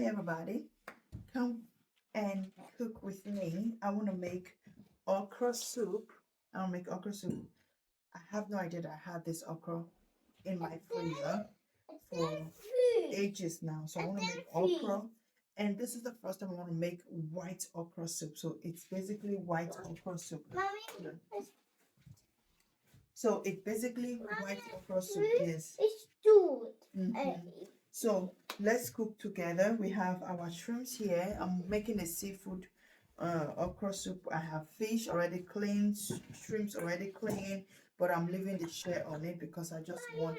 Hi everybody, come and cook with me. I want to make okra soup. I'll make okra soup. I have no idea that I had this okra in my freezer for ages now. So I want to make okra. And this is the first time I want to make white okra soup. So it's basically white okra soup. Mommy, So it basically white okra soup is. it's good. So let's cook together. We have our shrimps here. I'm making a seafood okra soup. I have fish already cleaned, shrimps already cleaned, but I'm leaving the shell on it because I just want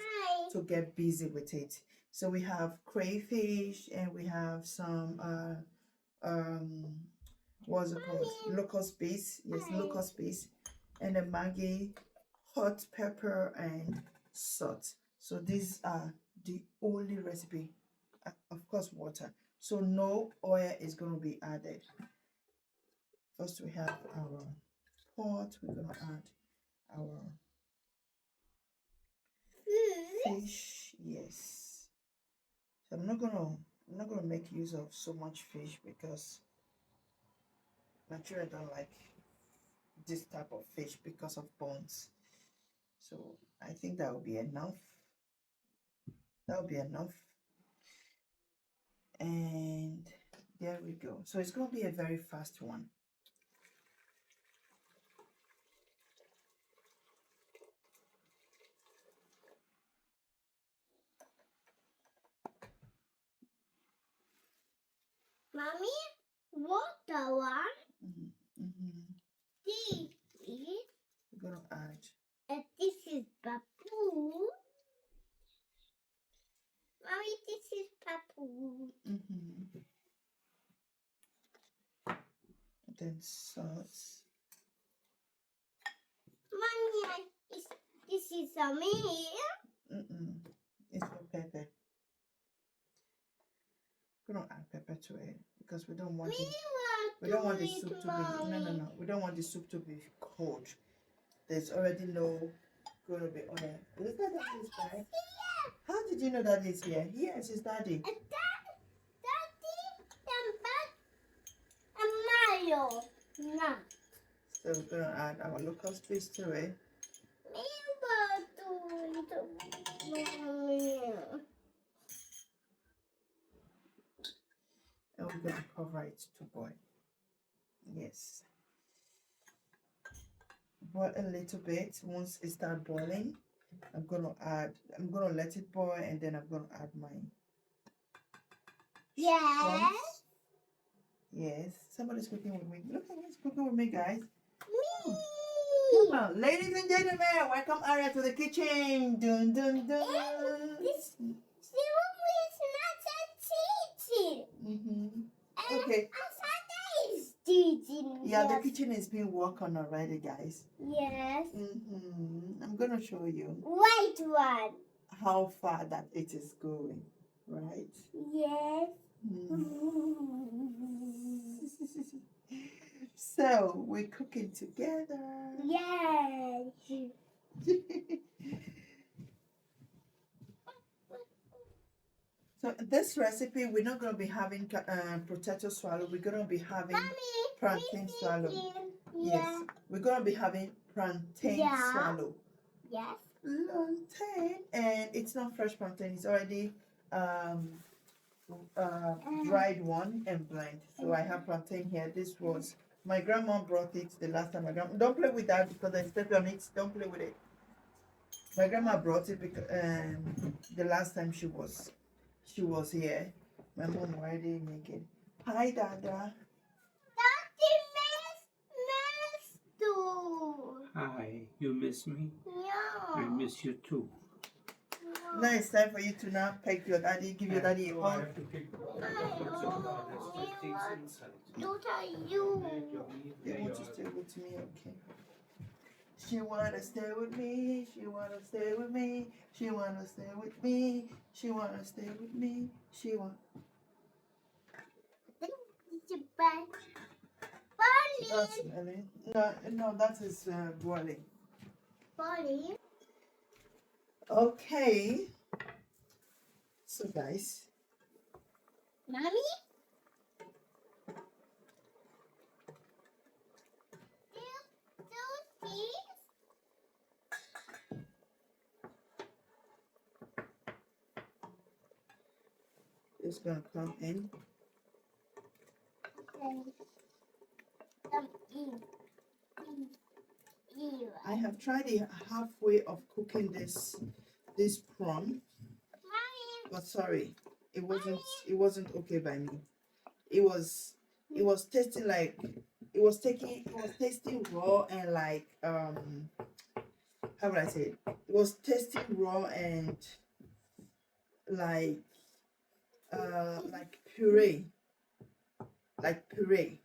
to get busy with it. So we have crayfish and we have some what's it called? Locust beans. Yes, locust beans, and a Maggi, hot pepper, and salt. So these are the only recipe. Of course, water. So no oil is going to be added. First, we have our pot. We're going to add our fish. Yes. So I'm not gonna make use of so much fish because my children don't like this type of fish because of bones. So I think that will be enough. That will be enough. And there we go. So it's going to be a very fast one. Mommy, what the one? This is. We're going to add. And this is papu. Mommy, this is papu. Then salt. Mommy, this is a me. It's for pepper. We're going to add pepper to it because we don't want it. We don't want the soup to be. No. We don't want the soup to be cold. There's already no going to be oil. Look at that is right. How did you know that is here? Yes, it's Daddy. Daddy, and Mario. No. So we're gonna add our local spice to it. And we're gonna cover it to boil. Yes. Boil a little bit. Once it starts boiling, I'm gonna let it boil and then I'm gonna add mine. Yes. Yes. Somebody's cooking with me. Look at who's cooking with me, guys. Me. Come on, ladies and gentlemen, welcome Aria to the kitchen. Dun dun dun. This room is not so cheating. Okay. Is cheating. Yeah, the kitchen is being worked on already, guys. Yes. I'm gonna show you White one. how far that it is going, right? Yes. So we're cooking together. Yes. So this recipe, we're not going to be having potato swallow. We're going to be having plantain swallow. Yeah. Yes, we're going to be having plantain swallow. Yes. Plantain, and it's not fresh plantain. It's already dried one and blind. So I have plantain here. This was my grandma brought it the last time. My grandma, don't play with that because I stepped on it. Don't play with it. My grandma brought it because the last time she was here. My mom already making. Hi, Dada. Hi, you miss me? Yeah. I miss you too. Now it's time for you to now peck your daddy, give your daddy a I hug. have to pick What are you? They want to stay with me, okay. She wanna stay with me, she wanna stay with me, she wanna stay with me, she wanna stay with me, she want. That's Ellie. No, that is boiling. Boiling. Okay. So guys, Mommy? Do these? It's gonna come in. Okay. Ew. I have tried the halfway of cooking this prawn, Mommy, but sorry, it wasn't okay by me. It was tasting like it was tasting raw and like how would I say it? It was tasting raw and like puree. Like puree.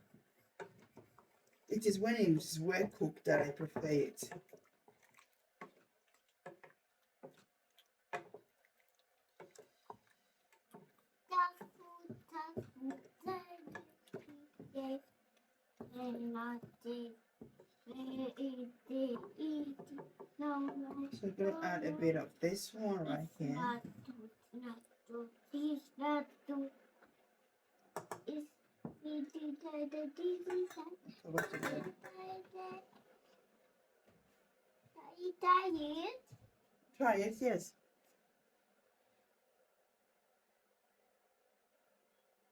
It is when it is well cooked that I prefer it. So I'm gonna add a bit of this one right here. Cover together. Try it, yes.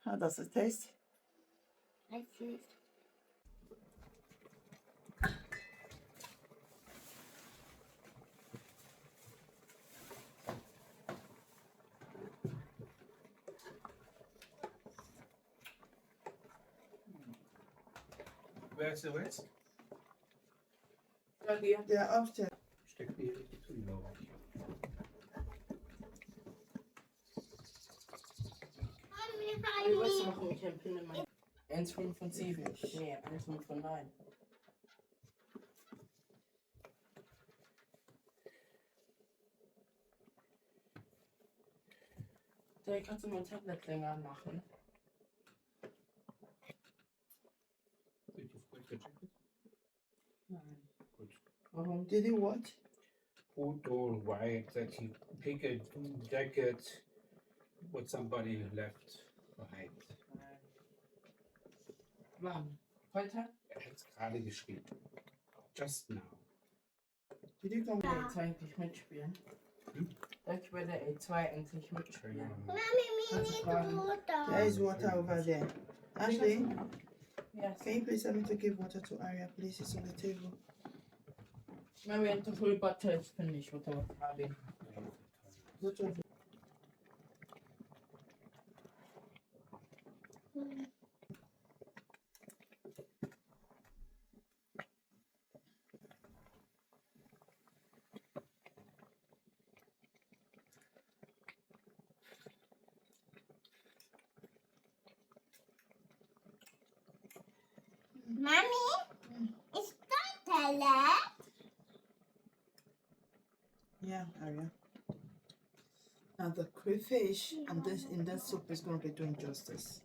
How does it taste? Where's the rest? They are upstairs. Steckt die richtig drin, glaube ich. Was machen mit dem Pin in mein 1,5 von 7. Nee, 1,5 von 9. Da kannst du mein Tablet länger anmachen. Did you put the jacket? Nein. Good. Warum? Did you what? Who told Wyatt that he pick a jacket what somebody left behind? Nein. Wann? Heute? Er hat es gerade geschrieben. Just now. Did you come? Bei der A2 endlich mitspielen. Darf ich bei der A2 endlich mitspielen? Mommy, we need water. There is water over there. Ashley, Yes. can you please tell me to give water to Aria, please? It's on the table. When we enter full butter, it's finished with our having. What was it? Mommy, is that toilet? Yeah, Aria. Now the crayfish and this in that soup is going to be doing justice.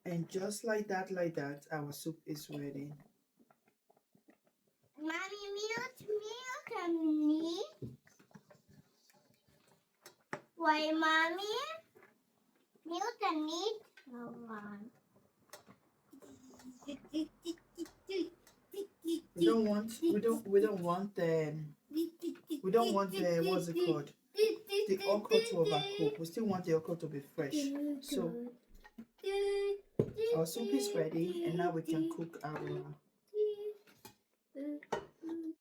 And just like that, our soup is ready. Mommy, milk and me. Why, mommy? Milk and meat? No one. We don't want the what's it called? The okra to overcook. We still want the okra to be fresh. So our soup is ready and now we can cook our